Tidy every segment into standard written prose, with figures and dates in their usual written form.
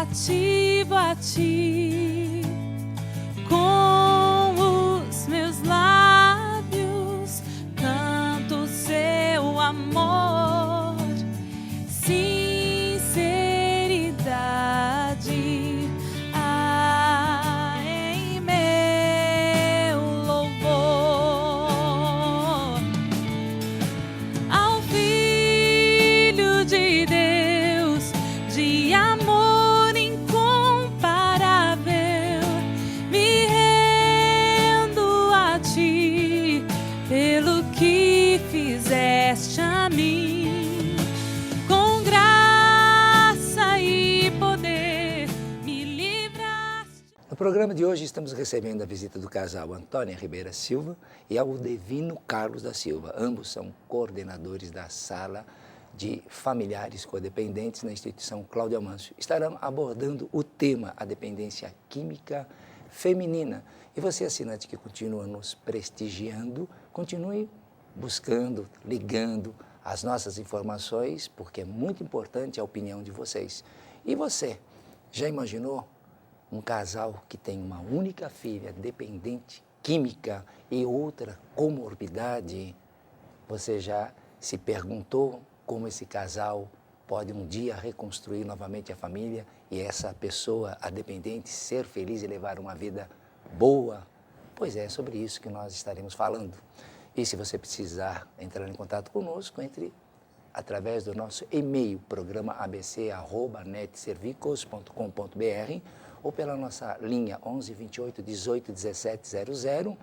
cativo a ti, com os meus lábios canto seu amor, sinceridade há em meu louvor ao Filho de Deus, de amor incomparável, me rendo a ti pelo que fizeste a mim, com graça e poder me livraste. No programa de hoje estamos recebendo a visita do casal Antônia Ribeira Silva e Aldevino Carlos da Silva. Ambos são coordenadores da Sala de Familiares Codependentes na instituição Cláudio Amâncio. Estarão abordando o tema a dependência química feminina. E você, assinante que continua nos prestigiando, continue buscando, ligando as nossas informações, porque é muito importante a opinião de vocês. E você, já imaginou um casal que tem uma única filha dependente química e outra comorbidade? Você já se perguntou como esse casal pode um dia reconstruir novamente a família e essa pessoa, a dependente, ser feliz e levar uma vida boa? Pois é sobre isso que nós estaremos falando. E se você precisar entrar em contato conosco, entre através do nosso e-mail, programa.abc@netservicos.com.br ou pela nossa linha 11 28 18 17 00.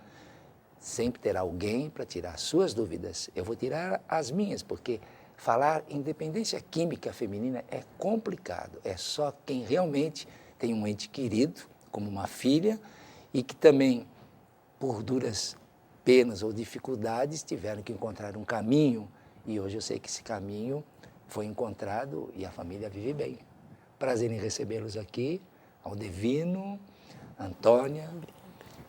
Sempre terá alguém para tirar suas dúvidas. Eu vou tirar as minhas, porque falar em dependência química feminina é complicado. É só quem realmente tem um ente querido, como uma filha, e que também, por duras penas ou dificuldades, tiveram que encontrar um caminho. E hoje eu sei que esse caminho foi encontrado e a família vive bem. Prazer em recebê-los aqui, Aldevino, Antônia.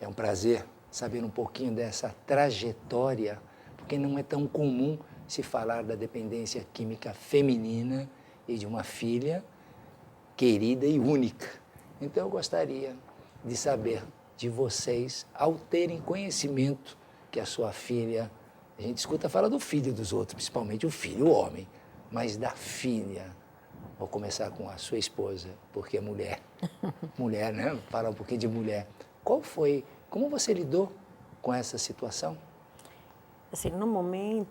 É um prazer saber um pouquinho dessa trajetória, porque não é tão comum se falar da dependência química feminina e de uma filha querida e única. Então eu gostaria de saber de vocês, ao terem conhecimento que a sua filha, a gente escuta falar do filho dos outros, principalmente o filho, o homem, mas da filha. Vou começar com a sua esposa, porque é mulher. Mulher, né? Falar um pouquinho de mulher. Como você lidou com essa situação? Assim, no momento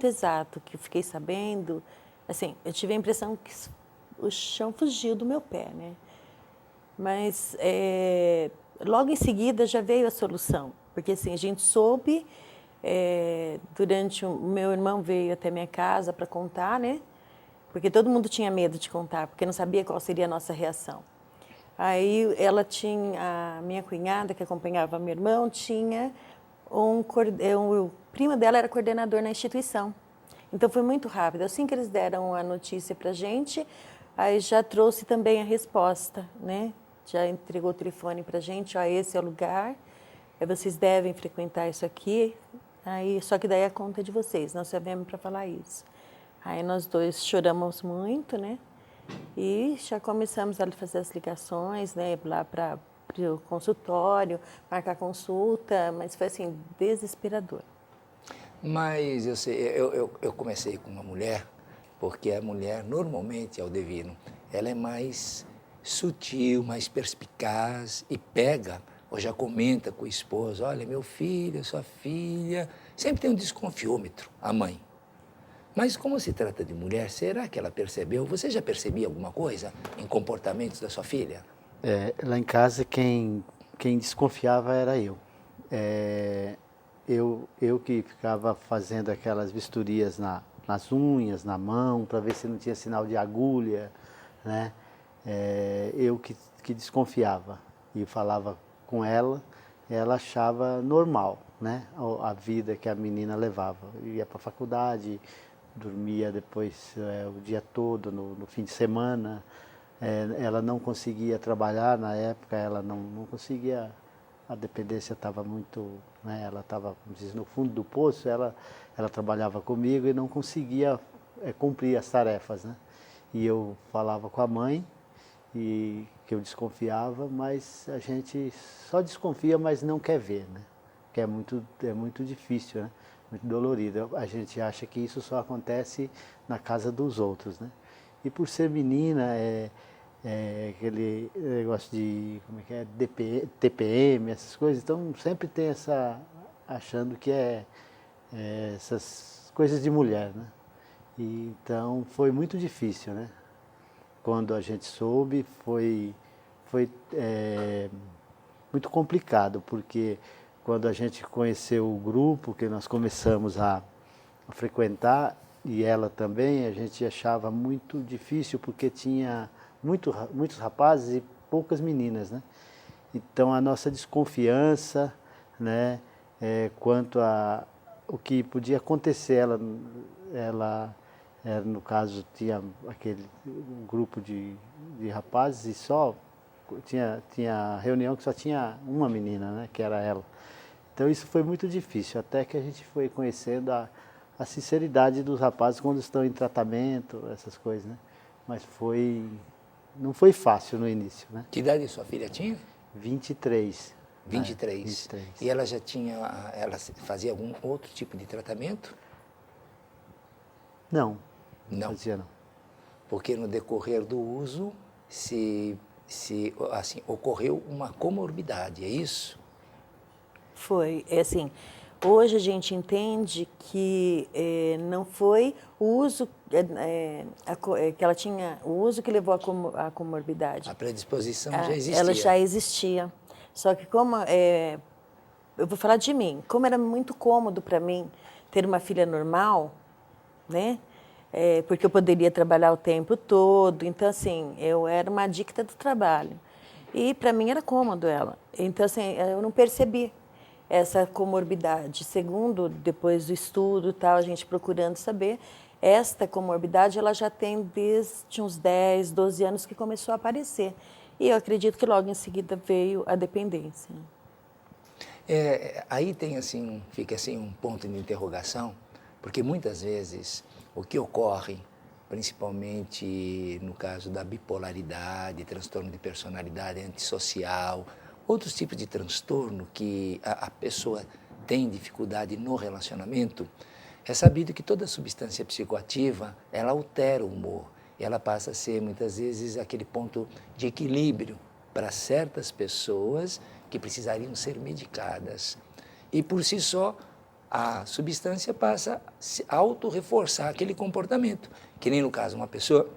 exato que eu fiquei sabendo, assim, eu tive a impressão que o chão fugiu do meu pé, né? Mas logo em seguida já veio a solução, porque assim, a gente soube, o meu irmão veio até minha casa para contar, né? Porque todo mundo tinha medo de contar, porque não sabia qual seria a nossa reação. Aí a minha cunhada, que acompanhava meu irmão, tinha o primo dela era coordenador na instituição. Então foi muito rápido. Assim que eles deram a notícia para a gente, aí já trouxe também a resposta, né? Já entregou o telefone para a gente, ó, esse é o lugar, vocês devem frequentar isso aqui. Aí, só que daí a conta é de vocês, nós só viemos para falar isso. Aí nós dois choramos muito, né? E já começamos a fazer as ligações, né? Lá para o consultório, marcar consulta, mas foi assim, desesperador. Mas eu sei, eu comecei com uma mulher, porque a mulher, normalmente, Aldevino, ela é mais sutil, mais perspicaz e pega, ou já comenta com o esposo, olha, meu filho, sua filha, sempre tem um desconfiômetro, a mãe. Mas como se trata de mulher, será que ela percebeu? Você já percebia alguma coisa em comportamentos da sua filha? Lá em casa, quem desconfiava era eu. Eu que ficava fazendo aquelas vistorias nas unhas, na mão, para ver se não tinha sinal de agulha, né? Eu que desconfiava e falava com ela, ela achava normal, né? A vida que a menina levava. Ia para a faculdade, dormia depois o dia todo, no fim de semana. Ela não conseguia trabalhar na época, ela não conseguia, a dependência estava muito, né? Ela estava, como diz, no fundo do poço, ela trabalhava comigo e não conseguia cumprir as tarefas, né? E eu falava com a mãe e que eu desconfiava, mas a gente só desconfia, mas não quer ver, né? Que é muito difícil, né? Muito dolorido. A gente acha que isso só acontece na casa dos outros, né? E por ser menina, aquele negócio de, como é que é, TPM, essas coisas, então sempre tem achando que essas coisas de mulher, né? E, então foi muito difícil, né? Quando a gente soube, foi muito complicado, porque quando a gente conheceu o grupo, que nós começamos a frequentar, e ela também, a gente achava muito difícil, porque tinha muitos rapazes e poucas meninas, né? Então a nossa desconfiança, né, quanto a o que podia acontecer, no caso, tinha aquele grupo de rapazes e só tinha reunião que só tinha uma menina, né, que era ela. Então isso foi muito difícil, até que a gente foi conhecendo a sinceridade dos rapazes quando estão em tratamento, essas coisas, né? Mas não foi fácil no início, né? Que idade sua filha tinha? 23. 23. 23. E ela ela fazia algum outro tipo de tratamento? Não, Não. fazia não. Porque no decorrer do uso, assim, ocorreu uma comorbidade, é isso? Foi, assim, hoje a gente entende que não foi o uso que ela tinha, o uso que levou à comorbidade. A predisposição já existia. Ela já existia. Só que como, eu vou falar de mim, como era muito cômodo para mim ter uma filha normal, né? Porque eu poderia trabalhar o tempo todo, então assim, eu era uma adicta do trabalho. E para mim era cômodo ela. Então assim, eu não percebi essa comorbidade. Segundo, depois do estudo, tal, a gente procurando saber, esta comorbidade ela já tem desde uns 10, 12 anos que começou a aparecer. E eu acredito que logo em seguida veio a dependência. Aí tem assim, fica assim um ponto de interrogação, porque muitas vezes o que ocorre, principalmente no caso da bipolaridade, transtorno de personalidade antissocial, outros tipos de transtorno que a pessoa tem dificuldade no relacionamento, é sabido que toda substância psicoativa, ela altera o humor. E ela passa a ser, muitas vezes, aquele ponto de equilíbrio para certas pessoas que precisariam ser medicadas. E, por si só, a substância passa a autorreforçar aquele comportamento. Que nem, no caso, uma pessoa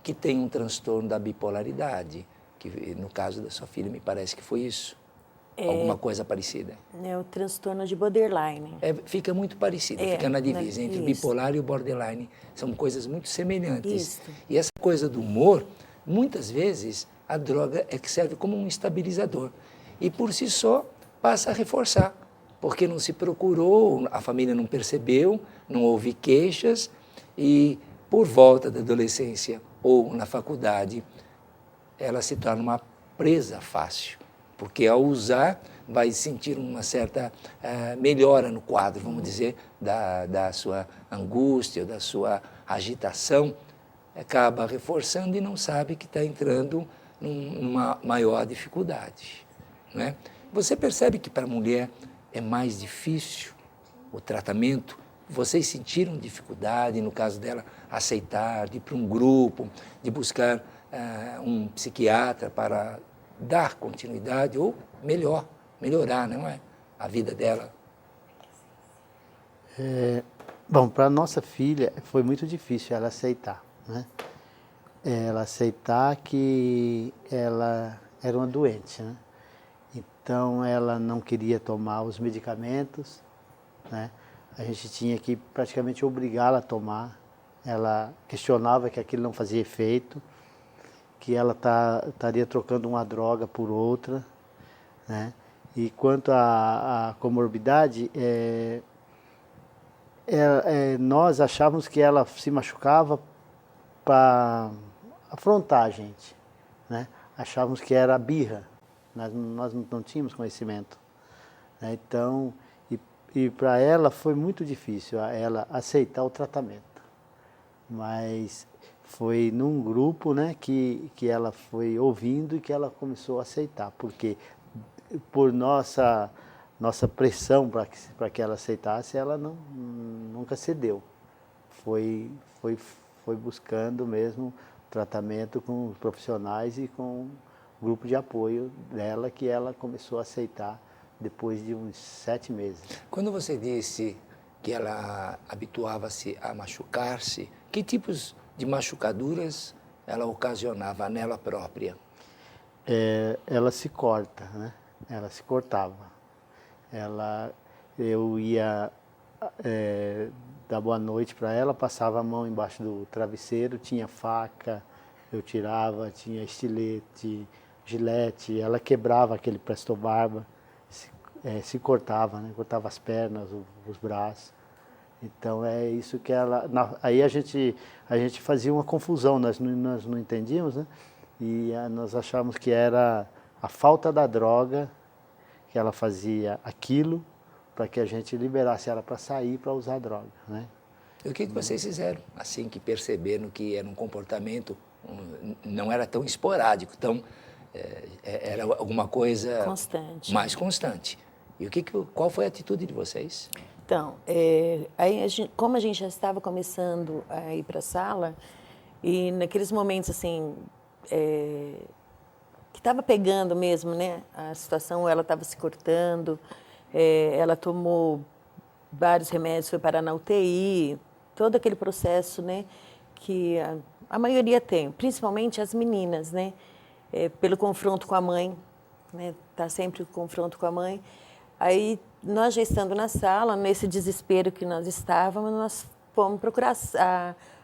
que tem um transtorno da bipolaridade, que no caso da sua filha, me parece que foi isso. Alguma coisa parecida. É o transtorno de borderline. Fica muito parecido, fica na divisa entre o isso. bipolar e o borderline. São coisas muito semelhantes. Isso. E essa coisa do humor, muitas vezes, a droga é que serve como um estabilizador. E por si só, passa a reforçar. Porque não se procurou, a família não percebeu, não houve queixas. E por volta da adolescência ou na faculdade, ela se torna uma presa fácil. Porque ao usar, vai sentir uma certa melhora no quadro, vamos dizer, da sua angústia, da sua agitação, acaba reforçando e não sabe que está entrando numa maior dificuldade. Né? Você percebe que para a mulher é mais difícil o tratamento? Vocês sentiram dificuldade, no caso dela, aceitar, de ir para um grupo, de buscar um psiquiatra para dar continuidade ou melhorar, não é? A vida dela. Bom, para a nossa filha foi muito difícil ela aceitar, né? Ela aceitar que ela era uma doente, né? Então ela não queria tomar os medicamentos, né? A gente tinha que praticamente obrigá-la a tomar. Ela questionava que aquilo não fazia efeito, que ela estaria trocando uma droga por outra, né? E quanto à comorbidade, nós achávamos que ela se machucava para afrontar a gente, né? Achávamos que era birra, nós não tínhamos conhecimento, né? Então, e para ela foi muito difícil ela aceitar o tratamento, mas foi num grupo, né, que ela foi ouvindo e que ela começou a aceitar, porque por nossa pressão para que ela aceitasse, ela nunca cedeu. Foi buscando mesmo tratamento com os profissionais e com o grupo de apoio dela, que ela começou a aceitar depois de uns 7 meses. Quando você disse que ela habituava-se a machucar-se, que tipos de machucaduras ela ocasionava nela própria? Ela se corta, né? Ela se cortava. Eu ia dar boa noite para ela, passava a mão embaixo do travesseiro, tinha faca, eu tirava, tinha estilete, gilete, ela quebrava aquele presto-barba, se cortava, né? Cortava as pernas, os braços. Então é isso que ela... Aí a gente fazia uma confusão, nós não entendíamos, né? E nós achávamos que era a falta da droga, que ela fazia aquilo para que a gente liberasse ela para sair, para usar droga, né? E o que vocês fizeram assim que perceberam que era um comportamento, não era tão esporádico, era alguma coisa Constante. mais constante? E qual foi a atitude de vocês? Então, aí como a gente já estava começando a ir para a sala, e naqueles momentos assim, que estava pegando mesmo, né, a situação, ela estava se cortando, ela tomou vários remédios, foi parar na UTI, todo aquele processo, né, que a maioria tem, principalmente as meninas, né, pelo confronto com a mãe, né, tá sempre o confronto com a mãe. Aí, nós já estando na sala, nesse desespero que nós estávamos, nós fomos procurar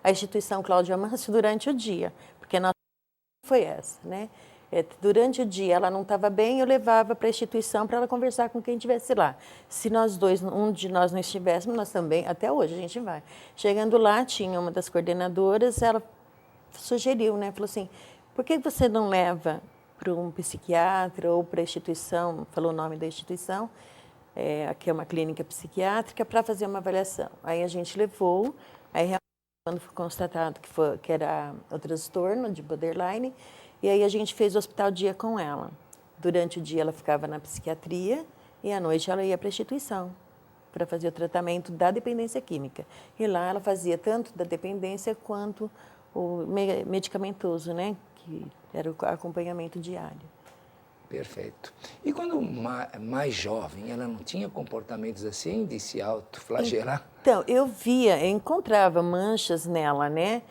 a instituição Cláudio Amâncio durante o dia, porque a nossa foi essa, né? Durante o dia ela não estava bem, eu levava para a instituição para ela conversar com quem estivesse lá. Se nós dois, um de nós não estivéssemos, nós também, até hoje a gente vai. Chegando lá, tinha uma das coordenadoras, ela sugeriu, né? Falou assim, por que você não leva para um psiquiatra ou para a instituição, falou o nome da instituição, aqui é uma clínica psiquiátrica, para fazer uma avaliação. Aí a gente levou, aí quando foi constatado que era o transtorno de borderline, e aí a gente fez o hospital dia com ela. Durante o dia ela ficava na psiquiatria e à noite ela ia para a instituição para fazer o tratamento da dependência química. E lá ela fazia tanto da dependência quanto o medicamentoso, né? Que era o acompanhamento diário. Perfeito. E quando mais jovem, ela não tinha comportamentos assim de se autoflagelar? Então, eu encontrava manchas nela, né?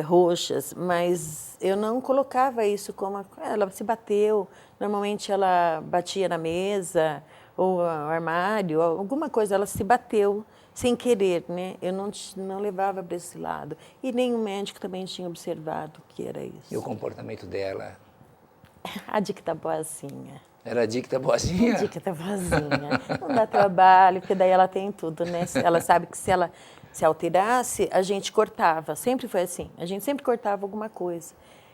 Roxas, mas eu não colocava isso como... Ela se bateu, normalmente ela batia na mesa ou no armário, alguma coisa, ela se bateu sem querer, né? Eu não levava para esse lado. E nem o médico também tinha observado que era isso. E o comportamento dela? A dicta boazinha. Era a dicta boazinha? A dicta boazinha. Não dá trabalho, porque daí ela tem tudo, né? Ela sabe que se ela se alterasse, a gente cortava. Sempre foi assim. A gente sempre cortava alguma coisa.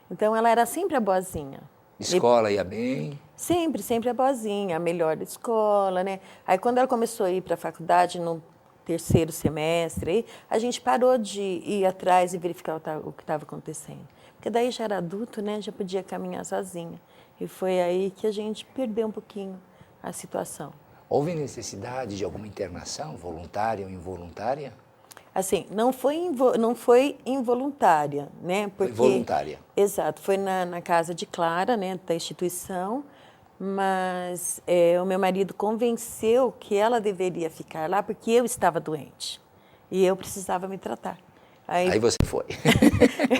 Então, ela era sempre a boazinha. Escola ia bem? Sempre a boazinha, a melhor da escola, né? Aí, quando ela começou a ir para a faculdade, no 3º semestre, aí, a gente parou de ir atrás e verificar o que estava acontecendo. Porque daí já era adulto, né? Já podia caminhar sozinha. E foi aí que a gente perdeu um pouquinho a situação. Houve necessidade de alguma internação, voluntária ou involuntária? Assim, não foi involuntária, né? Porque, foi voluntária. Exato, foi na casa de Clara, né, da instituição, mas o meu marido convenceu que ela deveria ficar lá porque eu estava doente e eu precisava me tratar. Aí você foi.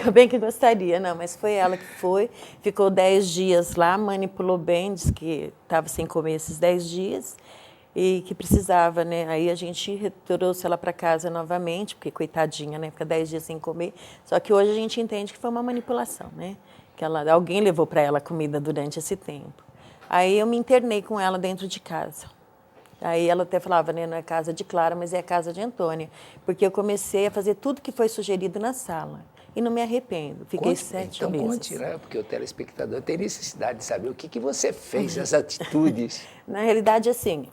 Eu bem que gostaria, não, mas foi ela que foi, ficou 10 dias lá, manipulou bem, disse que estava sem comer esses 10 dias e que precisava, né? Aí a gente trouxe ela para casa novamente, porque coitadinha, né? Fica 10 dias sem comer. Só que hoje a gente entende que foi uma manipulação, né? Que alguém levou para ela comida durante esse tempo. Aí eu me internei com ela dentro de casa. Aí ela até falava, né? Não é casa de Clara, mas é a casa de Antônia. Porque eu comecei a fazer tudo que foi sugerido na sala. E não me arrependo. Fiquei 7 meses. Então conte, né? Porque o telespectador tem necessidade de saber o que você fez, as atitudes. Na realidade, assim,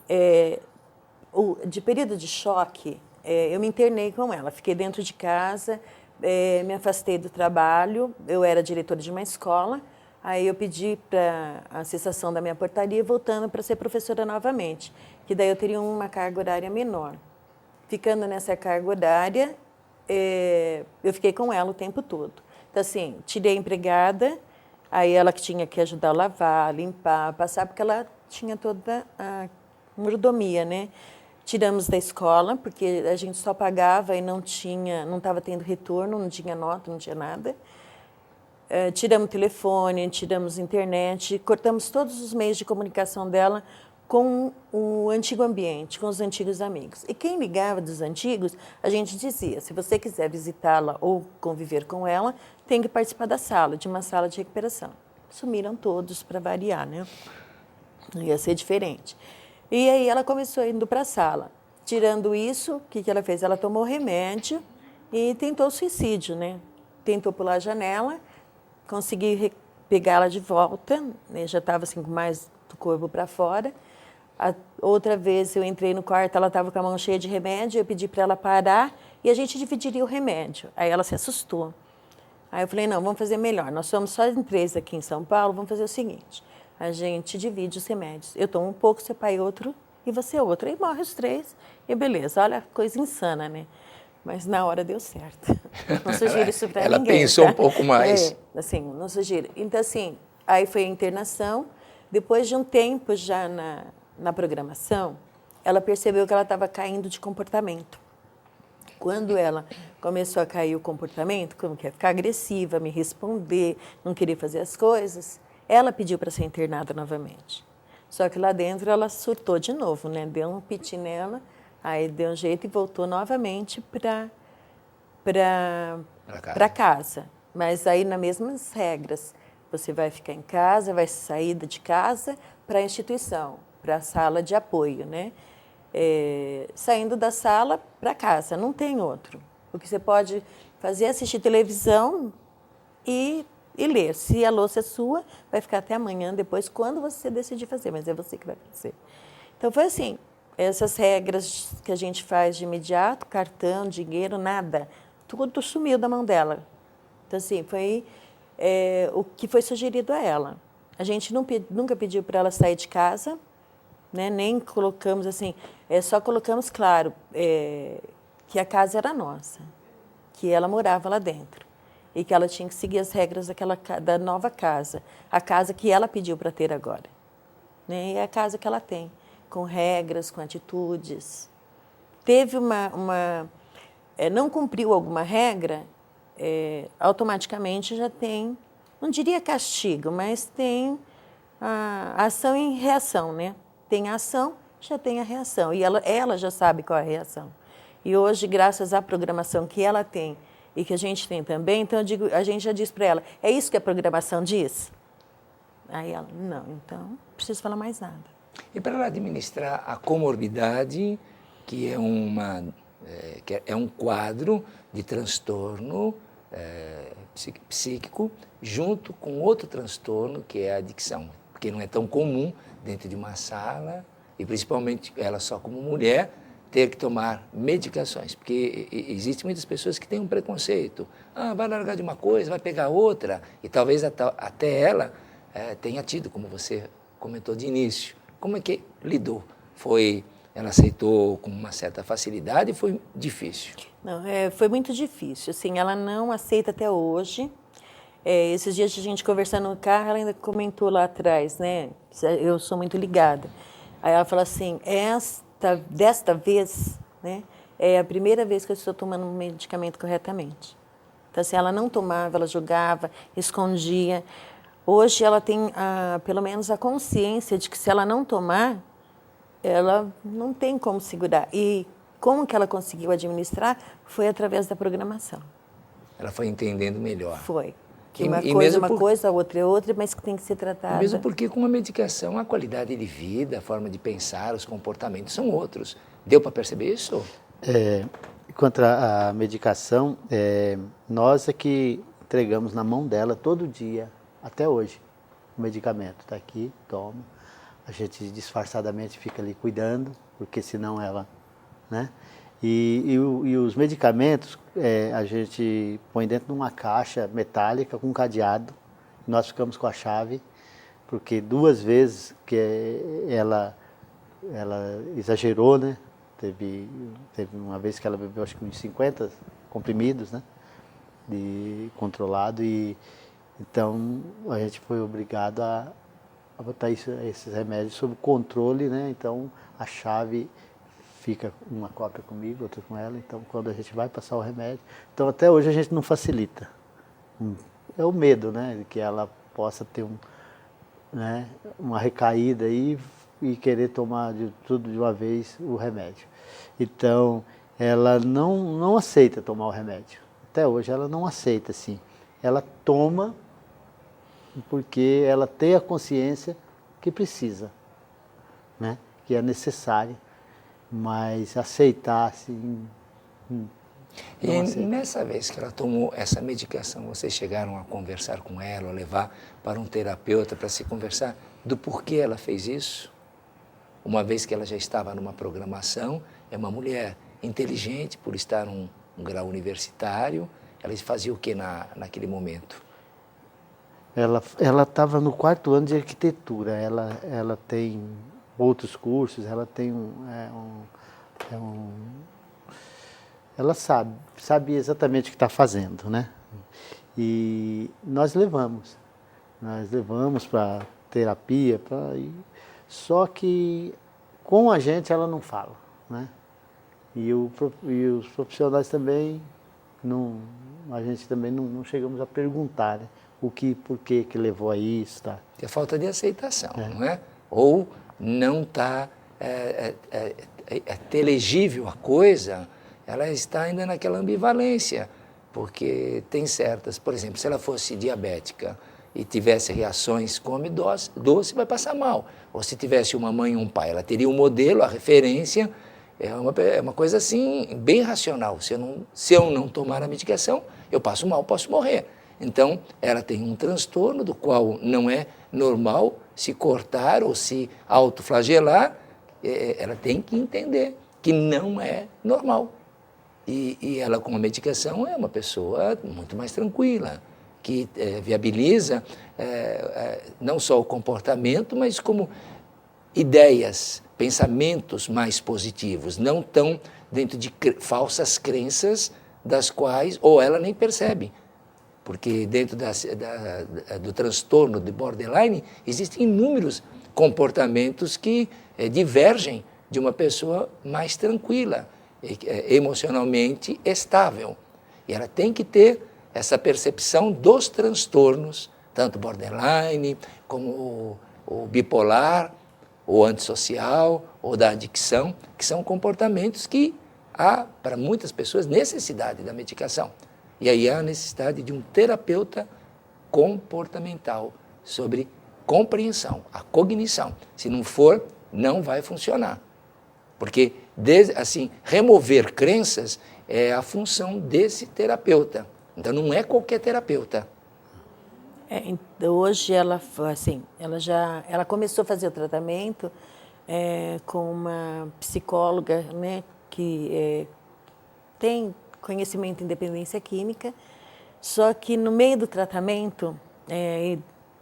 de período de choque, eu me internei com ela. Fiquei dentro de casa me afastei do trabalho, eu era diretora de uma escola, aí eu pedi para a cessação da minha portaria, voltando para ser professora novamente, que daí eu teria uma carga horária menor. Ficando nessa carga horária, eu fiquei com ela o tempo todo. Então, assim, tirei a empregada, aí ela que tinha que ajudar a lavar, limpar, passar, porque ela tinha toda a mordomia, né? Tiramos da escola, porque a gente só pagava e não estava tendo retorno, não tinha nota, não tinha nada. Tiramos o telefone, tiramos a internet, cortamos todos os meios de comunicação dela com o antigo ambiente, com os antigos amigos. E quem ligava dos antigos, a gente dizia, se você quiser visitá-la ou conviver com ela, tem que participar da sala, de uma sala de recuperação. Sumiram todos, para variar, né? Não ia ser diferente. E aí ela começou indo para a sala. Tirando isso, o que ela fez? Ela tomou remédio e tentou suicídio, né? Tentou pular a janela, consegui pegá-la de volta, né? Já estava assim, com mais do corpo para fora. Outra vez eu entrei no quarto, ela estava com a mão cheia de remédio, eu pedi para ela parar e a gente dividiria o remédio. Aí ela se assustou. Aí eu falei, não, vamos fazer melhor. Nós somos só em 3 aqui em São Paulo, vamos fazer o seguinte. A gente divide os remédios. Eu tomo um pouco, seu pai outro e você outro. Aí morre os 3 e beleza. Olha, coisa insana, né? Mas na hora deu certo. Não sugiro isso para ninguém. Ela pensou tá? um pouco mais. Assim, não sugiro. Então, assim, aí foi a internação. Depois de um tempo já na programação, ela percebeu que ela estava caindo de comportamento. Quando ela começou a cair o comportamento, como que é ficar agressiva, me responder, não querer fazer as coisas, ela pediu para ser internada novamente. Só que lá dentro ela surtou de novo, né? Deu um piti nela, aí deu um jeito e voltou novamente para casa. Mas aí nas mesmas regras. Você vai ficar em casa, vai sair de casa para a instituição, para a sala de apoio, né? Saindo da sala para casa, não tem outro. O que você pode fazer é assistir televisão e ler. Se a louça é sua, vai ficar até amanhã, depois, quando você decidir fazer, mas é você que vai fazer. Então, foi assim, essas regras que a gente faz de imediato, cartão, dinheiro, nada, tudo sumiu da mão dela. Então, assim, foi o que foi sugerido a ela. A gente nunca pediu para ela sair de casa, né? Nem colocamos assim, só colocamos, claro, que a casa era nossa, que ela morava lá dentro e que ela tinha que seguir as regras da nova casa, a casa que ela pediu para ter agora, né? E é a casa que ela tem, com regras, com atitudes. Teve não cumpriu alguma regra, automaticamente já tem, não diria castigo, mas tem a ação e reação, né? Tem a ação, já tem a reação. E ela já sabe qual é a reação. E hoje, graças à programação que ela tem e que a gente tem também, então a gente já diz para ela, é isso que a programação diz? Aí ela, não, então não preciso falar mais nada. E para ela administrar a comorbidade, que é um quadro de transtorno psíquico, junto com outro transtorno, que é a adicção, porque não é tão comum dentro de uma sala, e principalmente ela só como mulher, ter que tomar medicações, porque existem muitas pessoas que têm um preconceito. Vai largar de uma coisa, vai pegar outra, e talvez até ela tenha tido, como você comentou de início. Como é que lidou? Ela aceitou com uma certa facilidade e foi difícil? Não, foi muito difícil. Assim, ela não aceita até hoje. Esses dias a gente conversando no carro, ela ainda comentou lá atrás, né? Eu sou muito ligada. Aí ela falou assim, desta vez, né? É a primeira vez que eu estou tomando um medicamento corretamente. Então, assim, ela não tomava, ela jogava, escondia. Hoje ela tem, pelo menos, a consciência de que se ela não tomar, ela não tem como segurar. E como que ela conseguiu administrar foi através da programação. Ela foi entendendo melhor. Foi. Que uma coisa é uma coisa, a outra é outra, mas que tem que ser tratada. Mesmo porque com a medicação a qualidade de vida, a forma de pensar, os comportamentos são outros. Deu para perceber isso? Quanto à medicação, nós é que entregamos na mão dela todo dia, até hoje, o medicamento. Está aqui, toma. A gente disfarçadamente fica ali cuidando, porque senão ela, né? E os medicamentos a gente põe dentro de uma caixa metálica com cadeado. Nós ficamos com a chave, porque 2 vezes que ela exagerou, né? Teve uma vez que ela bebeu acho que uns 50 comprimidos, né? Controlado, e então a gente foi obrigado a botar esses remédios sob controle, né? Então a chave fica uma cópia comigo, outra com ela, então quando a gente vai passar o remédio, então até hoje a gente não facilita. É o medo, né? De que ela possa ter uma recaída aí e querer tomar tudo de uma vez o remédio. Então ela não aceita tomar o remédio. Até hoje ela não aceita, sim. Ela toma porque ela tem a consciência que precisa, né? Que é necessária, mas aceitar, assim, E nessa vez que ela tomou essa medicação, vocês chegaram a conversar com ela, ou levar para um terapeuta para se conversar do porquê ela fez isso? Uma vez que ela já estava numa programação, é uma mulher inteligente por estar num grau universitário, ela fazia o que naquele momento? Ela estava no 4º ano de arquitetura, ela tem outros cursos, ela tem ela sabe exatamente o que está fazendo, né? E nós levamos para terapia, só que com a gente ela não fala, né? E os profissionais também, a gente também não chegamos a perguntar, né? Por que levou a isso, tá? É falta de aceitação, não é? Ou não está inteligível a coisa, ela está ainda naquela ambivalência, porque tem certas, por exemplo, se ela fosse diabética e tivesse reações, come doce, vai passar mal. Ou se tivesse uma mãe e um pai, ela teria um modelo, a referência, é uma coisa assim, bem racional. Se eu não tomar a medicação, eu passo mal, posso morrer. Então, ela tem um transtorno do qual não é normal se cortar ou se autoflagelar, ela tem que entender que não é normal. E ela, com a medicação, é uma pessoa muito mais tranquila, que viabiliza não só o comportamento, mas como ideias, pensamentos mais positivos, não tão dentro de falsas crenças das quais ou ela nem percebe. Porque dentro do transtorno de borderline existem inúmeros comportamentos que divergem de uma pessoa mais tranquila, emocionalmente estável. E ela tem que ter essa percepção dos transtornos, tanto borderline, como o bipolar, o antissocial, ou da adicção, que são comportamentos que há, para muitas pessoas, necessidade da medicação. E aí há a necessidade de um terapeuta comportamental sobre compreensão, a cognição. Se não for, não vai funcionar. Porque, assim, remover crenças é a função desse terapeuta. Então, não é qualquer terapeuta. Hoje, ela começou a fazer o tratamento com uma psicóloga, né, que tem conhecimento em dependência química, só que no meio do tratamento,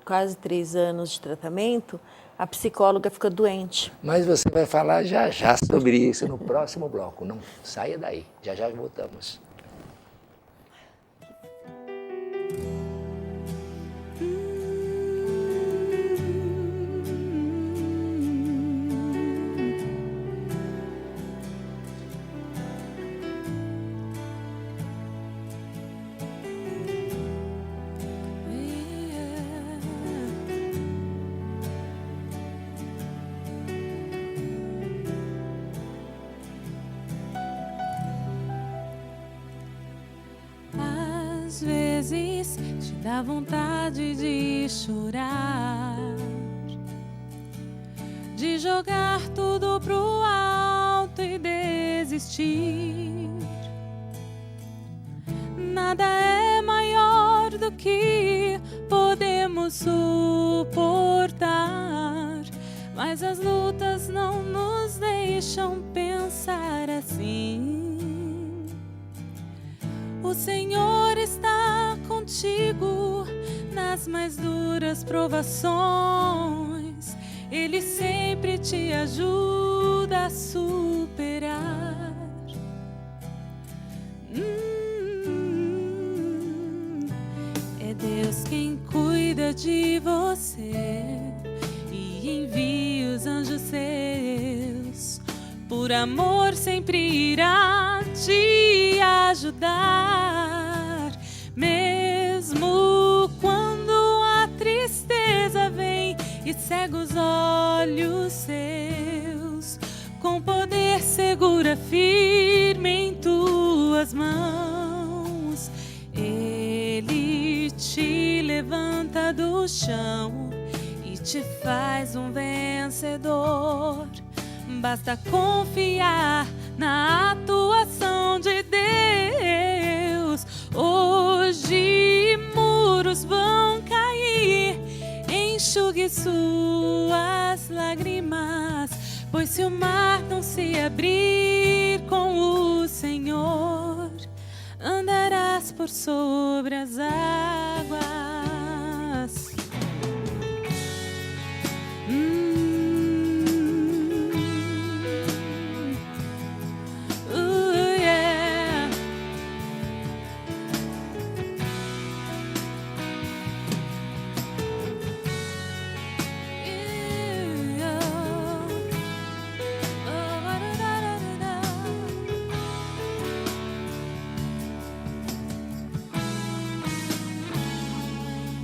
quase 3 anos de tratamento, a psicóloga ficou doente. Mas você vai falar já sobre isso no próximo bloco. Não saia daí. Já voltamos. Às vezes te dá vontade de chorar, de jogar tudo pro alto e desistir. Nada é maior do que podemos suportar, mas as lutas não nos deixam pensar assim. O Senhor está contigo nas mais duras provações. Ele sempre te ajuda a superar. É Deus quem cuida de você e envia os anjos seus. Por amor sempre irá te ajudar. Mesmo quando a tristeza vem e cega os olhos seus, com poder segura firme em tuas mãos. Ele te levanta do chão e te faz um vencedor. Basta confiar na atuação de Deus. Hoje muros vão cair, enxugue suas lágrimas, pois se o mar não se abrir com o Senhor, andarás por sobre as águas. Yeah.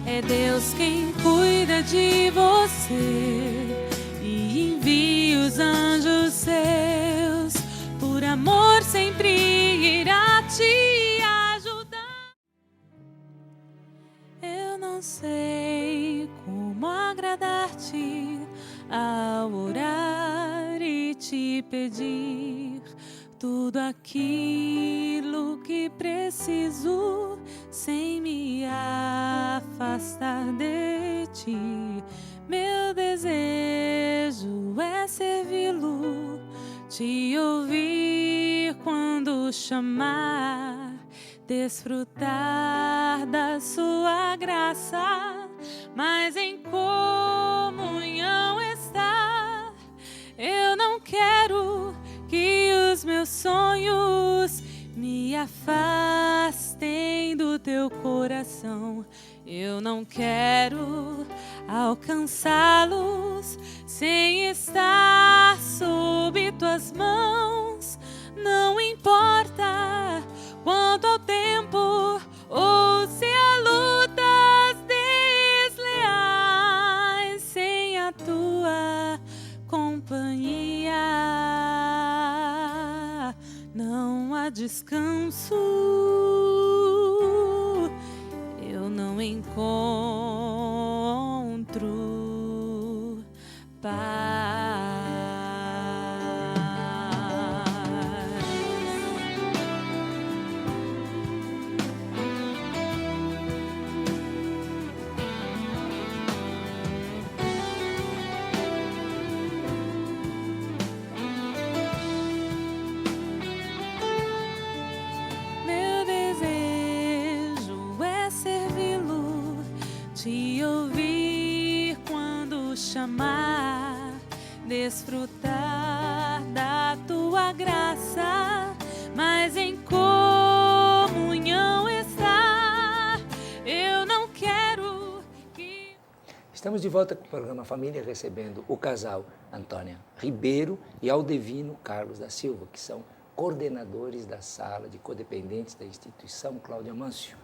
É Deus quem cuida de você e envia os anjos seus. Por amor sempre irá te ajudar. Eu não sei como agradar-te ao orar e te pedir tudo aquilo que preciso sem me afastar de ti. Meu desejo é servi-lo, te ouvir quando chamar, desfrutar da sua graça, mas em comunhão estar. Eu não quero que os meus sonhos me afastem do teu coração. Eu não quero alcançá-los sem estar sob tuas mãos. Não importa quanto ao tempo ou se há lutas desleais, sem a tua companhia não há descanso. Eu não encontro paz. Meu desejo é servi-lo, te ouvir quando chamar, desfrutar da tua graça, mas em comunhão estar. Eu não quero que... Estamos de volta com o programa Família, recebendo o casal Antônia Ribeiro e Aldevino Carlos da Silva, que são coordenadores da sala de codependentes da instituição Cláudia Mâncio.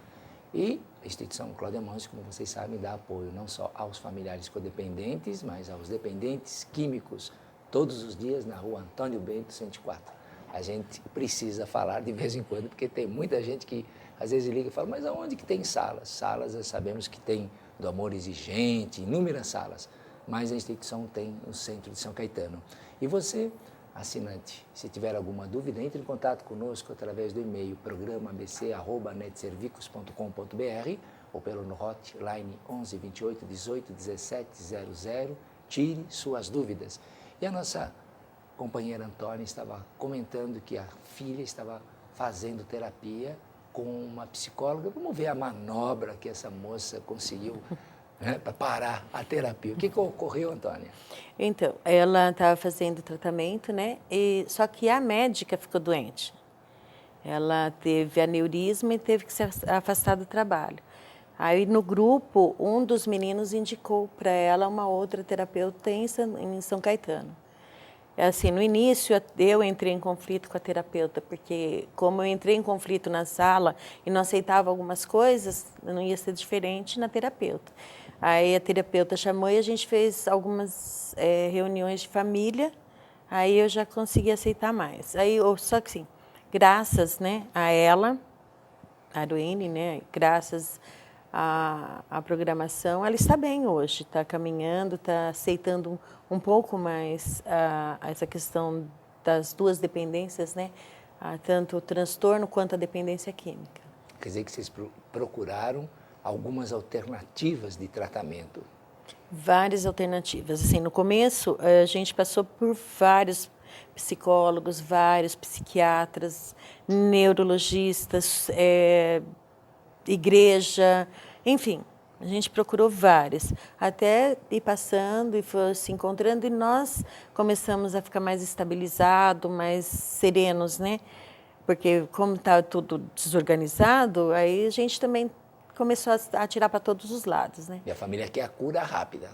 E a instituição Cláudia Mâncio, como vocês sabem, dá apoio não só aos familiares codependentes, mas aos dependentes químicos, todos os dias na rua Antônio Bento, 104. A gente precisa falar de vez em quando, porque tem muita gente que às vezes liga e fala, mas aonde que tem salas? Salas, nós sabemos que tem do Amor Exigente, inúmeras salas, mas a instituição tem no centro de São Caetano. E você, assinante, se tiver alguma dúvida, entre em contato conosco através do e-mail programabc@netservicos.com.br ou pelo hotline 11 28 18 17 00. Tire suas dúvidas. E a nossa companheira Antônia estava comentando que a filha estava fazendo terapia com uma psicóloga. Vamos ver a manobra que essa moça conseguiu, né, para parar a terapia. O que ocorreu, Antônia? Então, ela estava fazendo tratamento, né? Só que a médica ficou doente. Ela teve aneurisma e teve que se afastar do trabalho. Aí, no grupo, um dos meninos indicou para ela uma outra terapeuta em São Caetano. Assim, no início, eu entrei em conflito com a terapeuta, porque como eu entrei em conflito na sala e não aceitava algumas coisas, não ia ser diferente na terapeuta. Aí a terapeuta chamou e a gente fez algumas reuniões de família, aí eu já consegui aceitar mais. Só que sim, graças, né, a ela, a Aruene, né, graças à programação, ela está bem hoje, está caminhando, está aceitando um pouco mais essa questão das duas dependências, né, tanto o transtorno quanto a dependência química. Quer dizer que vocês procuraram algumas alternativas de tratamento? Várias alternativas. Assim, no começo, a gente passou por vários psicólogos, vários psiquiatras, neurologistas, igreja, enfim, a gente procurou várias, até ir passando e foi se encontrando, e nós começamos a ficar mais estabilizados, mais serenos, né? Porque como está tudo desorganizado, aí a gente também começou a atirar para todos os lados, né? E a família quer a cura rápida.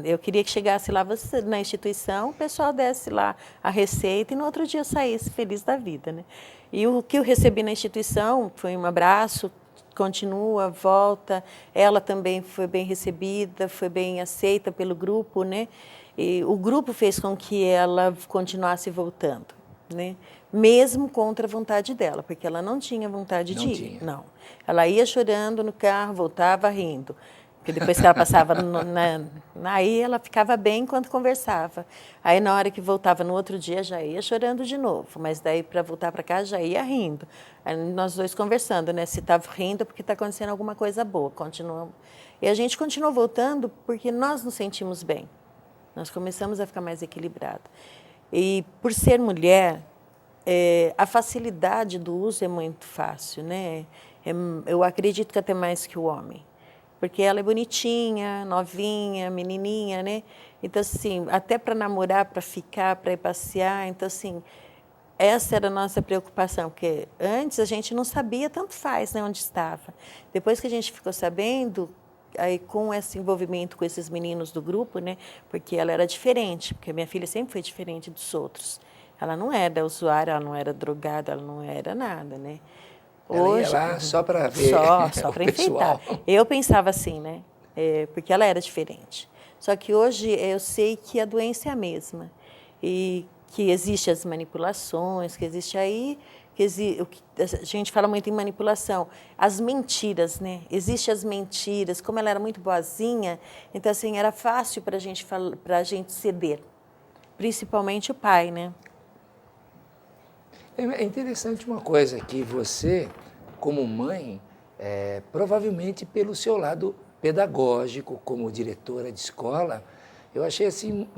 Eu queria que chegasse lá na instituição, o pessoal desse lá a receita e no outro dia eu saísse feliz da vida, né? E o que eu recebi na instituição foi um abraço, continua, volta. Ela também foi bem recebida, foi bem aceita pelo grupo, né? E o grupo fez com que ela continuasse voltando, né? Mesmo contra a vontade dela, porque ela não tinha vontade de ir. Não. Ela ia chorando no carro, voltava rindo. Porque depois que ela passava, aí ela ficava bem enquanto conversava. Aí na hora que voltava no outro dia já ia chorando de novo, mas daí para voltar para casa já ia rindo. Aí nós dois conversando, né? Se estava rindo é porque está acontecendo alguma coisa boa. Continuamos. E a gente continuou voltando porque nós nos sentimos bem. Nós começamos a ficar mais equilibrados. E por ser mulher, a facilidade do uso é muito fácil, né? Eu acredito que até mais que o homem. Porque ela é bonitinha, novinha, menininha, né? Então, assim, até para namorar, para ficar, para ir passear. Então, assim, essa era a nossa preocupação, porque antes a gente não sabia, tanto faz, né, onde estava. Depois que a gente ficou sabendo, aí com esse envolvimento com esses meninos do grupo, né? Porque ela era diferente, porque a minha filha sempre foi diferente dos outros. Ela não era usuária, ela não era drogada, ela não era nada, né? Hoje, ela ia lá só para ver só para enfeitar. Eu pensava assim, né? Porque ela era diferente. Só que hoje eu sei que a doença é a mesma. E que existem as manipulações, que existe aí... a gente fala muito em manipulação. As mentiras, né? Existem as mentiras. Como ela era muito boazinha, então, assim, era fácil para a gente ceder. Principalmente o pai, né? É interessante uma coisa, que você, como mãe, provavelmente pelo seu lado pedagógico, como diretora de escola, eu achei assim,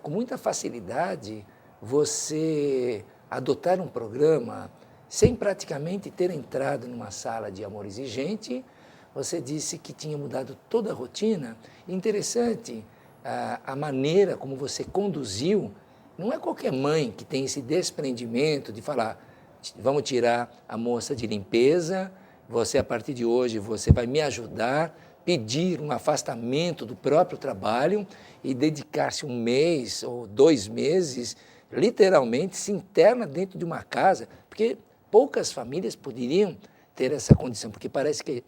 com muita facilidade, você adotar um programa sem praticamente ter entrado numa sala de amor exigente. Você disse que tinha mudado toda a rotina. Interessante a maneira como você conduziu. Não é qualquer mãe que tem esse desprendimento de falar, vamos tirar a moça de limpeza, você a partir de hoje você vai me ajudar, pedir um afastamento do próprio trabalho e dedicar-se 1 mês ou 2 meses, literalmente se interna dentro de uma casa, porque poucas famílias poderiam ter essa condição, porque parece que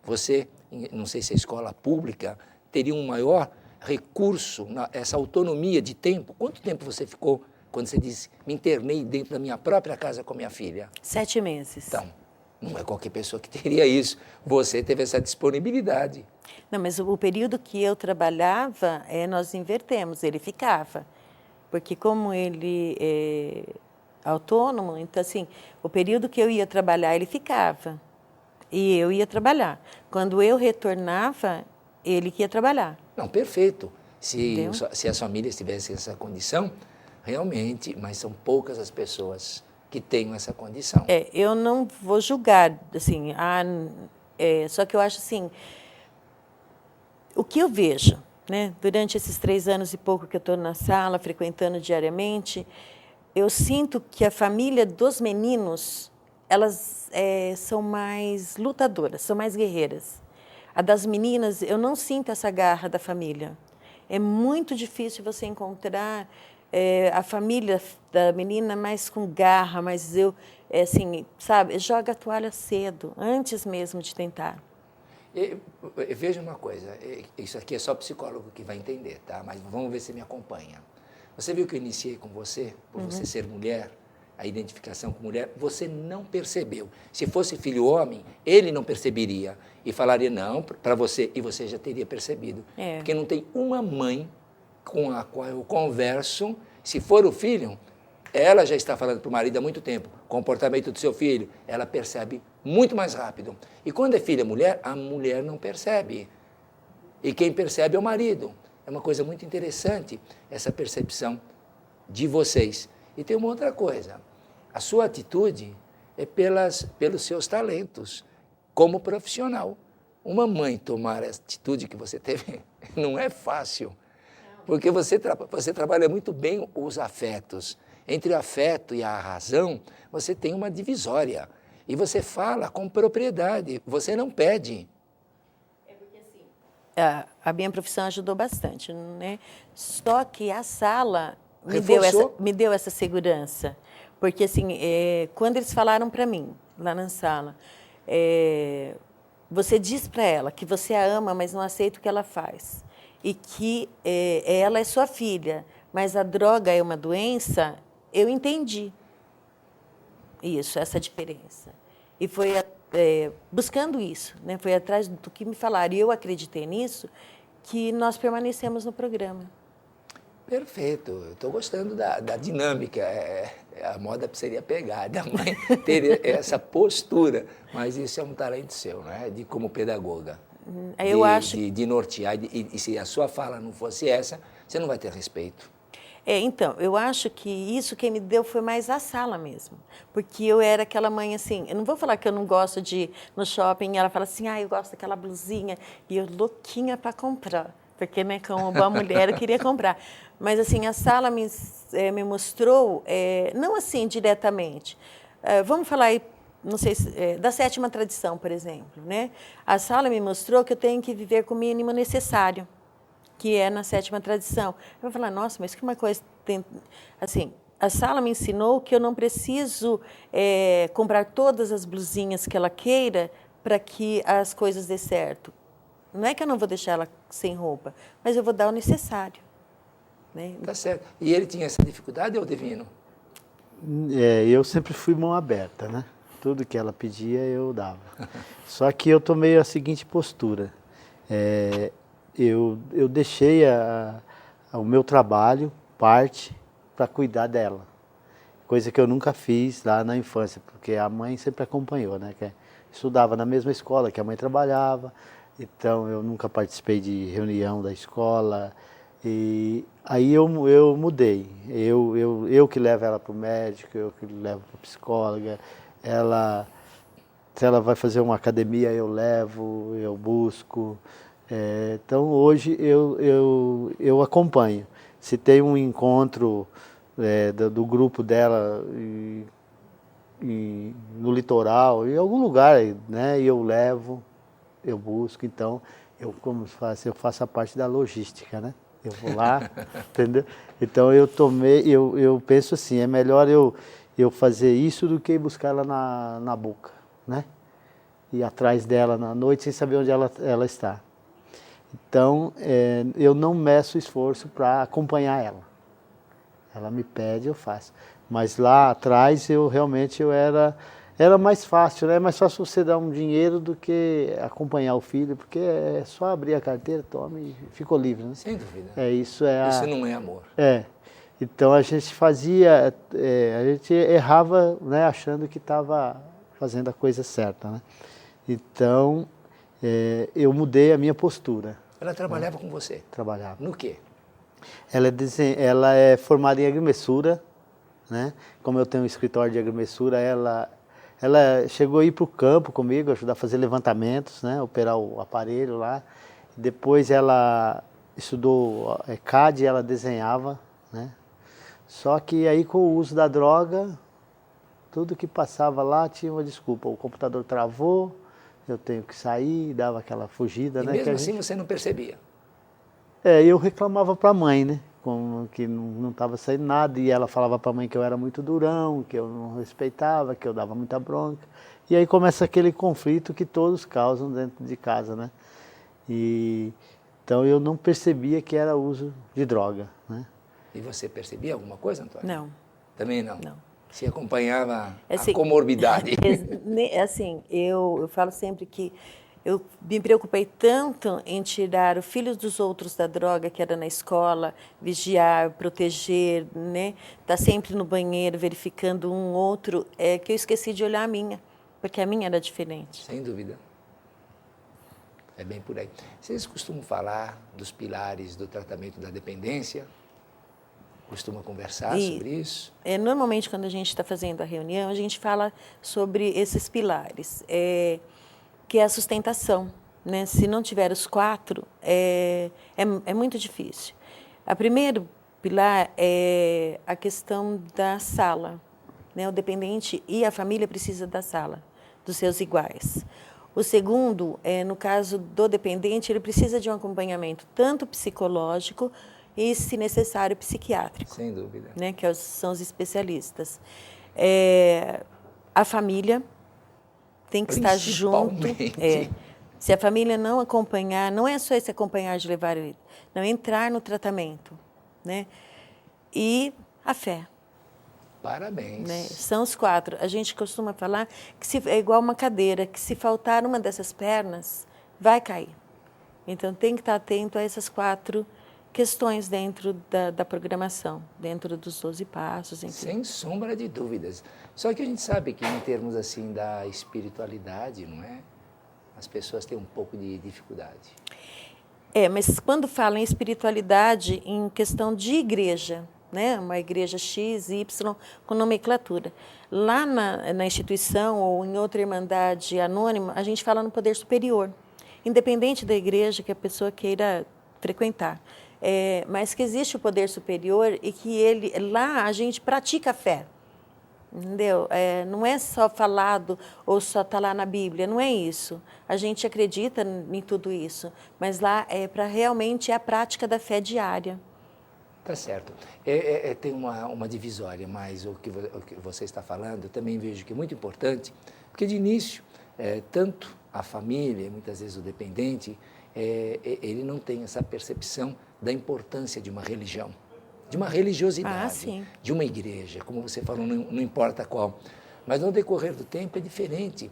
você, não sei se a escola pública, teria um maior recurso, essa autonomia de tempo. Quanto tempo você ficou quando você disse, me internei dentro da minha própria casa com minha filha? 7 meses. Então, não é qualquer pessoa que teria isso. Você teve essa disponibilidade. Não, mas o período que eu trabalhava, nós invertemos, ele ficava. Porque como ele é autônomo, então assim, o período que eu ia trabalhar, ele ficava. E eu ia trabalhar. Quando eu retornava, ele que ia trabalhar. Não, perfeito. Se as famílias tivessem essa condição, realmente, mas são poucas as pessoas que tenham essa condição. Eu não vou julgar, assim, só que eu acho assim, o que eu vejo, né, durante esses 3 anos e pouco que eu estou na sala, frequentando diariamente, eu sinto que a família dos meninos, elas são mais lutadoras, são mais guerreiras. A das meninas, eu não sinto essa garra da família. É muito difícil você encontrar a família da menina mais com garra, mas assim, sabe, joga a toalha cedo, antes mesmo de tentar. Veja uma coisa, isso aqui é só psicólogo que vai entender, tá? Mas vamos ver se me acompanha. Você viu que eu iniciei com você, por você ser mulher, a identificação com mulher, você não percebeu. Se fosse filho homem, ele não perceberia e falaria não para você, e você já teria percebido. Porque não tem uma mãe com a qual eu converso, se for o filho, ela já está falando para o marido há muito tempo, comportamento do seu filho, ela percebe muito mais rápido. E quando é filha mulher, a mulher não percebe. E quem percebe é o marido. É uma coisa muito interessante essa percepção de vocês. E tem uma outra coisa, a sua atitude é pelos seus talentos, como profissional. Uma mãe tomar a atitude que você teve não é fácil, porque você trabalha muito bem os afetos. Entre o afeto e a razão, você tem uma divisória. E você fala com propriedade, você não pede. A minha profissão ajudou bastante, né? Só que a sala me deu essa segurança. Porque, assim, quando eles falaram para mim, lá na sala, você diz para ela que você a ama, mas não aceita o que ela faz. E que ela é sua filha, mas a droga é uma doença, eu entendi isso, essa diferença. E foi buscando isso, né? Foi atrás do que me falaram. E eu acreditei nisso, que nós permanecemos no programa. Perfeito, eu estou gostando da dinâmica. A moda seria pegar, da mãe ter essa postura, mas isso é um talento seu, né? De como pedagoga. Eu acho de nortear, e se a sua fala não fosse essa, você não vai ter respeito. Então, eu acho que isso quem me deu foi mais a sala mesmo. Porque eu era aquela mãe assim, eu não vou falar que eu não gosto de ir no shopping, e ela fala assim, eu gosto daquela blusinha, e eu louquinha para comprar. Porque, né, como boa mulher, eu queria comprar. Mas, assim, a sala me mostrou, não assim diretamente, vamos falar aí, não sei, da 7ª tradição, por exemplo, né? A sala me mostrou que eu tenho que viver com o mínimo necessário, que é na 7ª tradição. Eu vou falar, nossa, mas que uma coisa tem... Assim, a sala me ensinou que eu não preciso comprar todas as blusinhas que ela queira para que as coisas dê certo. Não é que eu não vou deixar ela sem roupa, mas eu vou dar o necessário. Né? Tá certo. E ele tinha essa dificuldade, ou Divino? Eu sempre fui mão aberta, né? Tudo que ela pedia, eu dava. Só que eu tomei a seguinte postura. Eu deixei o meu trabalho, parte, para cuidar dela. Coisa que eu nunca fiz lá na infância, porque a mãe sempre acompanhou, né? Que estudava na mesma escola que a mãe trabalhava, então eu nunca participei de reunião da escola. E aí eu mudei. Eu que levo ela para o médico, eu que levo para a psicóloga. Se ela vai fazer uma academia, eu levo, eu busco. Então, hoje, eu acompanho. Se tem um encontro do grupo dela no litoral, em algum lugar, né, eu levo, eu busco. Então, eu faço a parte da logística, né? Eu vou lá, entendeu? Então, eu penso assim, é melhor eu fazer isso do que ir buscar ela na boca, né? Ir atrás dela na noite sem saber onde ela está. Então, eu não meço esforço para acompanhar ela. Ela me pede, eu faço. Mas lá atrás, realmente era mais fácil, né? É mais fácil você dar um dinheiro do que acompanhar o filho, porque é só abrir a carteira, toma e ficou livre, né? Sem dúvida. Isso não é amor. Então, a gente a gente errava, né, achando que estava fazendo a coisa certa, né? Então, eu mudei a minha postura. Ela trabalhava com você? Trabalhava. No quê? Ela é formada em agrimensura, né? Como eu tenho um escritório de agromessura, ela chegou a ir para o campo comigo, ajudar a fazer levantamentos, né? Operar o aparelho lá. Depois ela estudou CAD, ela desenhava, né? Só que aí com o uso da droga, tudo que passava lá tinha uma desculpa. O computador travou, eu tenho que sair, dava aquela fugida, E né? mesmo assim você não percebia? Eu reclamava para a mãe, né? Como que não estava saindo nada, e ela falava para a mãe que eu era muito durão, que eu não respeitava, que eu dava muita bronca. E aí começa aquele conflito que todos causam dentro de casa, né? Então eu não percebia que era uso de droga, né? E você percebia alguma coisa, Antônio? Não. Também não? Não. Se acompanhava Assim, a comorbidade? Assim, eu falo sempre que eu me preocupei tanto em tirar o filho dos outros da droga, que era na escola, vigiar, proteger, né? Estar sempre no banheiro, verificando um outro, que eu esqueci de olhar a minha, porque a minha era diferente. Sem dúvida. É bem por aí. Vocês costumam falar dos pilares do tratamento da dependência? Costuma conversar sobre isso? Normalmente, quando a gente está fazendo a reunião, a gente fala sobre esses pilares, que é a sustentação, né? Se não tiver os 4, é muito difícil. O primeiro pilar é a questão da sala, né? O dependente e a família precisa da sala, dos seus iguais. O segundo, no caso do dependente, ele precisa de um acompanhamento tanto psicológico e, se necessário, psiquiátrico. Sem dúvida. Né, que são os especialistas. A família tem que estar junto. Se a família não acompanhar, não é só esse acompanhar de levar ele, não, entrar no tratamento, né? E a fé. Parabéns. Né? São os 4. A gente costuma falar que é igual uma cadeira, que se faltar uma dessas pernas, vai cair. Então, tem que estar atento a essas 4 questões dentro da programação, dentro dos 12 passos, enfim. Sem sombra de dúvidas. Só que a gente sabe que, em termos assim da espiritualidade, não é? As pessoas têm um pouco de dificuldade. Mas quando falam em espiritualidade, em questão de igreja, né? Uma igreja X, Y, com nomenclatura. Lá na instituição ou em outra irmandade anônima, a gente fala no poder superior, independente da igreja que a pessoa queira frequentar. Mas que existe o poder superior e que lá a gente pratica a fé, entendeu? Não é só falado ou só está lá na Bíblia, não é isso. A gente acredita em tudo isso, mas lá é para realmente a prática da fé diária. Tá certo. Tem uma divisória, mas o que você está falando, eu também vejo que é muito importante, porque de início, tanto a família, muitas vezes o dependente, ele não tem essa percepção da importância de uma religião, de uma religiosidade, de uma igreja, como você falou, não importa qual. Mas no decorrer do tempo é diferente.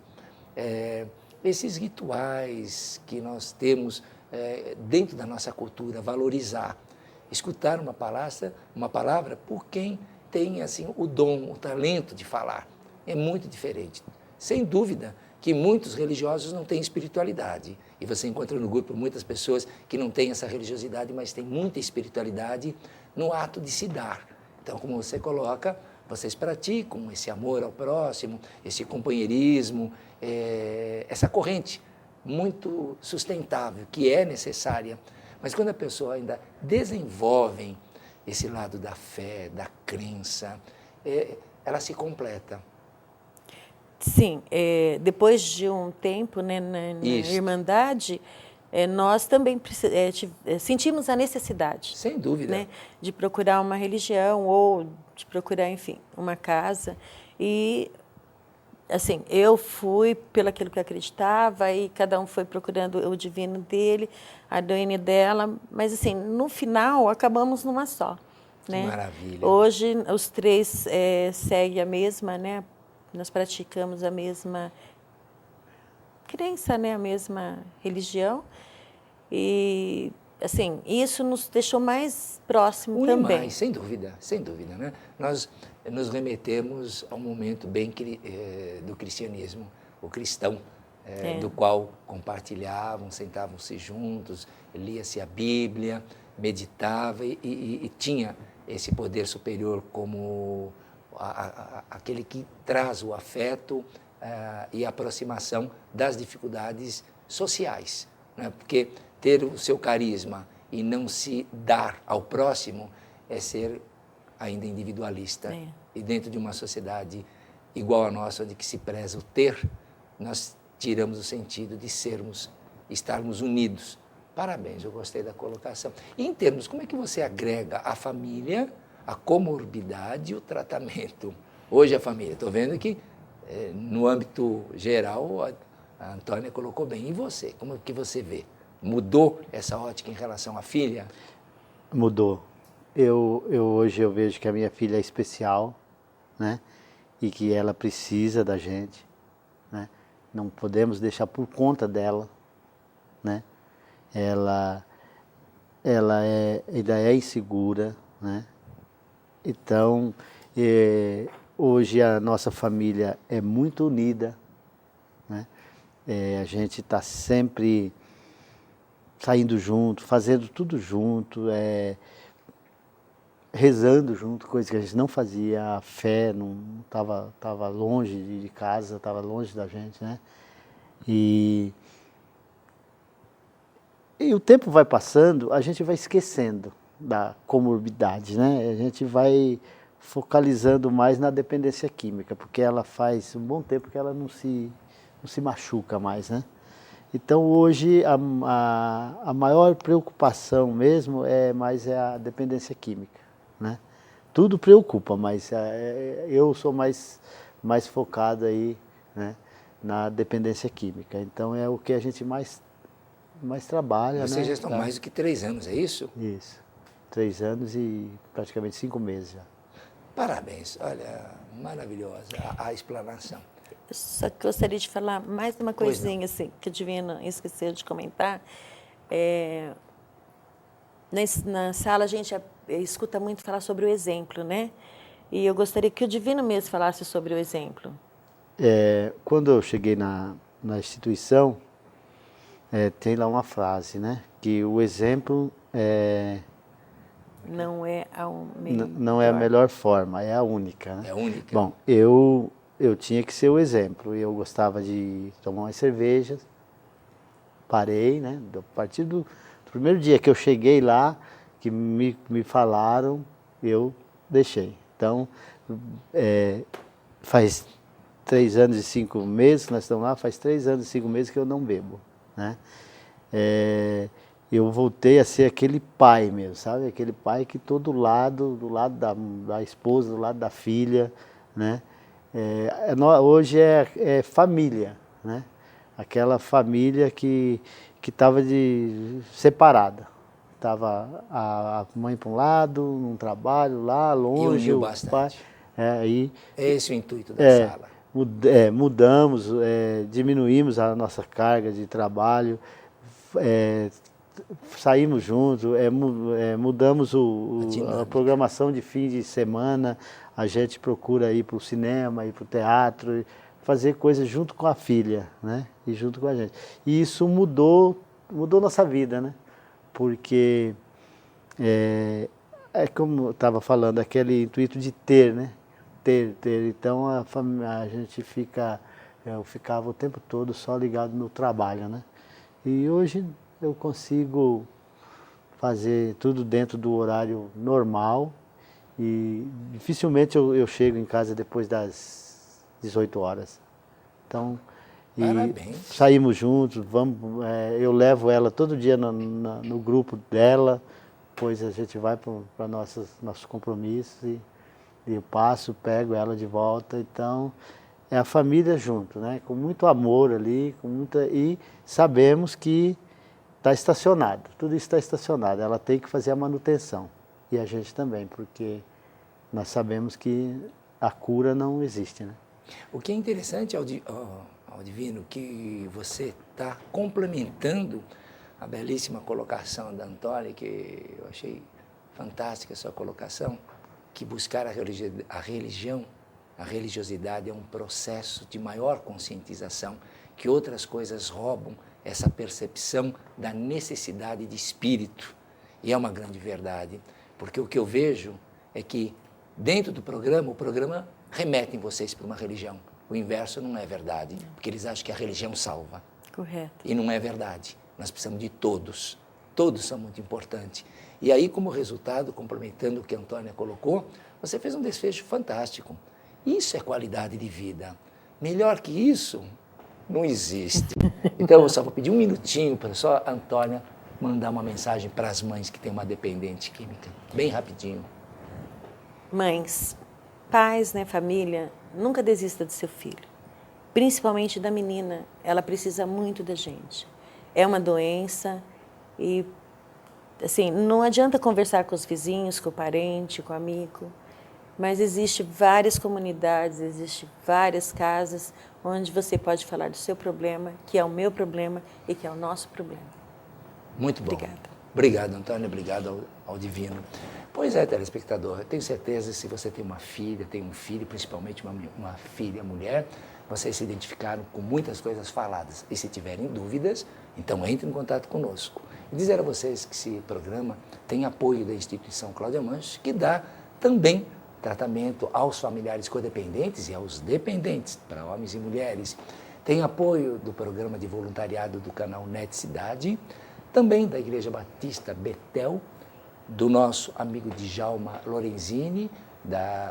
Esses rituais que nós temos dentro da nossa cultura, valorizar, escutar uma palavra por quem tem assim, o dom, o talento de falar, é muito diferente. Sem dúvida que muitos religiosos não têm espiritualidade. E você encontra no grupo muitas pessoas que não têm essa religiosidade, mas têm muita espiritualidade no ato de se dar. Então, como você coloca, vocês praticam esse amor ao próximo, esse companheirismo, essa corrente muito sustentável, que é necessária. Mas quando a pessoa ainda desenvolve esse lado da fé, da crença, ela se completa. Sim, depois de um tempo, né, na Irmandade, nós também sentimos a necessidade. Sem dúvida. Né, de procurar uma religião ou de procurar, enfim, uma casa. E, assim, eu fui pelo aquilo que eu acreditava e cada um foi procurando o divino dele, a Dani dela, mas, assim, no final, acabamos numa só. Né? Que maravilha. Hoje, os 3 seguem a mesma, né? Nós praticamos a mesma crença, né? A mesma religião. E, assim, isso nos deixou mais próximos também. Mais, sem dúvida, né? Nós nos remetemos ao momento bem do cristianismo, o cristão, do qual compartilhavam, sentavam-se juntos, lia-se a Bíblia, meditava e tinha esse poder superior como aquele que traz o afeto e a aproximação das dificuldades sociais, né? Porque ter o seu carisma e não se dar ao próximo é ser ainda individualista. É. E dentro de uma sociedade igual a nossa, onde que se preza o ter, nós tiramos o sentido de estarmos unidos. Parabéns, eu gostei da colocação. E em termos, como é que você agrega a família, a comorbidade e o tratamento? Hoje a família, estou vendo que no âmbito geral a Antônia colocou bem. E você, como é que você vê? Mudou essa ótica em relação à filha? Mudou. Hoje eu vejo que a minha filha é especial, né? E que ela precisa da gente, né? Não podemos deixar por conta dela, né? Ela ainda é insegura, né? Então, hoje a nossa família é muito unida, né? A gente está sempre saindo junto, fazendo tudo junto, rezando junto, coisa que a gente não fazia. A fé não tava longe de casa, estava longe da gente, né? E o tempo vai passando, a gente vai esquecendo da comorbidade, né? A gente vai focalizando mais na dependência química, porque ela faz um bom tempo que ela não se machuca mais, né? Então hoje a maior preocupação mesmo é a dependência química, né? Tudo preocupa, mas eu sou mais focado aí, né, na dependência química. Então é o que a gente mais trabalha. Vocês já estão mais do que 3 anos, é isso? Isso, 3 anos e praticamente 5 meses já. Parabéns, olha, maravilhosa a explanação. Eu só gostaria de falar mais uma coisinha assim, que a Divina esqueceu de comentar. Na sala a gente escuta muito falar sobre o exemplo, né? E eu gostaria que o Divino mesmo falasse sobre o exemplo. Quando eu cheguei na instituição, tem lá uma frase, né? Que o exemplo não é não é a melhor forma, é a única, né? É a única. Bom, eu tinha que ser o exemplo. Eu gostava de tomar umas cervejas, parei, né? A partir do primeiro dia que eu cheguei lá, que me falaram, eu deixei. Então, faz 3 anos e 5 meses que nós estamos lá, faz 3 anos e 5 meses que eu não bebo, né? Eu voltei a ser aquele pai mesmo, sabe? Aquele pai que do lado da esposa, do lado da filha, né? Hoje é família, né? Aquela família que estava separada. Estava a mãe para um lado, num trabalho lá, longe. E uniu bastante. É esse o intuito da sala. Mudamos, diminuímos a nossa carga de trabalho, saímos juntos, mudamos a programação de fim de semana. A gente procura ir para o cinema, ir para o teatro, fazer coisas junto com a filha, né? E junto com a gente. E isso mudou nossa vida, né? Porque como eu estava falando, aquele intuito de ter, né? Ter. Então a gente eu ficava o tempo todo só ligado no trabalho, né? E hoje eu consigo fazer tudo dentro do horário normal e dificilmente eu chego em casa depois das 18 horas. Então, saímos juntos, eu levo ela todo dia no grupo dela, depois a gente vai para nossos compromissos e eu pego ela de volta. Então, é a família junto, né? Com muito amor ali, e sabemos que está estacionado, tudo isso está estacionado, ela tem que fazer a manutenção. E a gente também, porque nós sabemos que a cura não existe, né? O que é interessante, Divino, que você está complementando a belíssima colocação da Antônia, que eu achei fantástica a sua colocação, que buscar a religiosidade é um processo de maior conscientização, que outras coisas roubam essa percepção da necessidade de espírito. E é uma grande verdade, porque o que eu vejo é que dentro do programa, o programa remete vocês para uma religião. O inverso não é verdade, porque eles acham que a religião salva. Correto. E não é verdade. Nós precisamos de todos. Todos são muito importantes. E aí, como resultado, complementando o que a Antônia colocou, você fez um desfecho fantástico. Isso é qualidade de vida. Melhor que isso, não existe. Então, eu só vou pedir um minutinho para só a Antônia mandar uma mensagem para as mães que têm uma dependente química. Bem rapidinho. Mães, pais, né, família, nunca desista do seu filho. Principalmente da menina, ela precisa muito da gente. É uma doença e, assim, não adianta conversar com os vizinhos, com o parente, com o amigo, mas existe várias comunidades, existe várias casas onde você pode falar do seu problema, que é o meu problema e que é o nosso problema. Muito bom. Obrigada. Obrigado, Antônia. Obrigado ao Divino. Pois é, telespectador, eu tenho certeza que se você tem uma filha, tem um filho, principalmente uma filha mulher, vocês se identificaram com muitas coisas faladas. E se tiverem dúvidas, então entre em contato conosco. E dizer a vocês que esse programa tem apoio da instituição Cláudia Manches, que dá também tratamento aos familiares codependentes e aos dependentes, para homens e mulheres. Tem apoio do programa de voluntariado do canal Net Cidade, também da Igreja Batista Betel, do nosso amigo Djalma Lorenzini,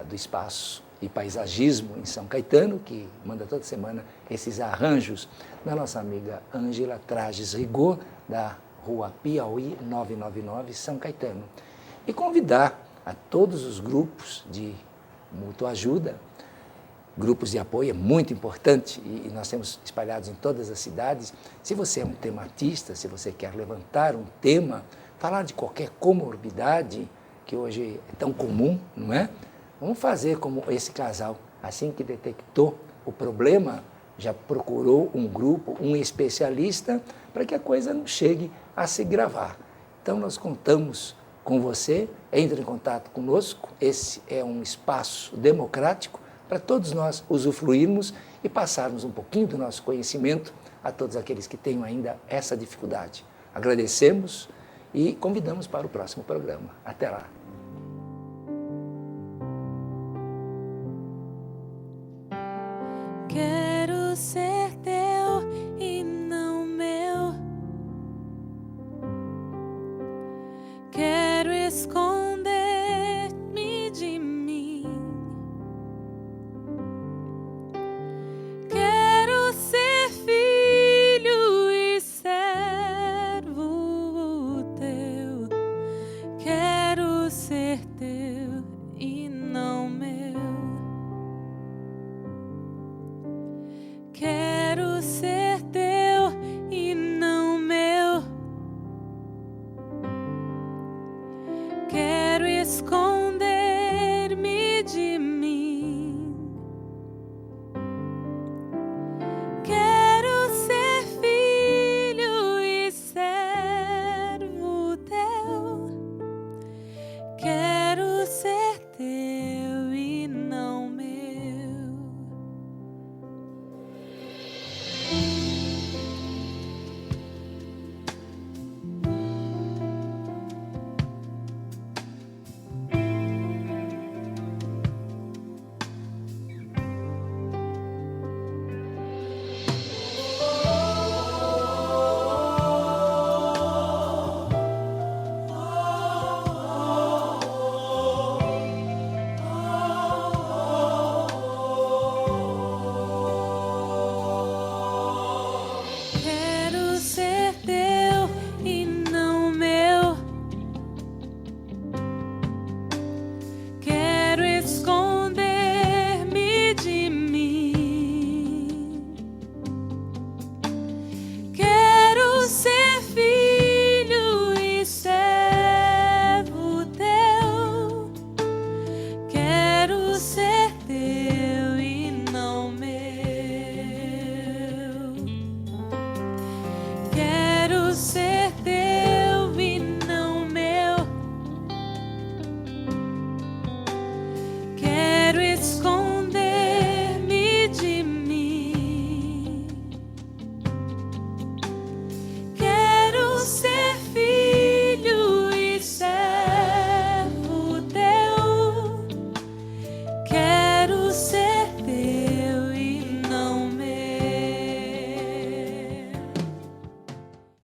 do Espaço e Paisagismo em São Caetano, que manda toda semana esses arranjos, da nossa amiga Ângela Trajes Rigor, da Rua Piauí 999, São Caetano. E convidar a todos os grupos de mútua ajuda, grupos de apoio, é muito importante e nós temos espalhados em todas as cidades. Se você é um tematista, se você quer levantar um tema, falar de qualquer comorbidade, que hoje é tão comum, não é? Vamos fazer como esse casal, assim que detectou o problema, já procurou um grupo, um especialista, para que a coisa não chegue a se gravar. Então, nós contamos com você, entre em contato conosco, esse é um espaço democrático para todos nós usufruirmos e passarmos um pouquinho do nosso conhecimento a todos aqueles que tenham ainda essa dificuldade. Agradecemos e convidamos para o próximo programa. Até lá! Quero ser teu e não meu. Quero esconder-me de mim. Quero ser filho e servo teu. Quero ser teu e não meu. Quero ser teu e não meu. Quero esconder-me de mim. Quero ser filho e servo teu. Quero ser teu e não meu. Quero ser teu e não meu. Quero esconder-me de mim. Quero ser filho e servo teu. Quero ser teu e não meu. Quero ser teu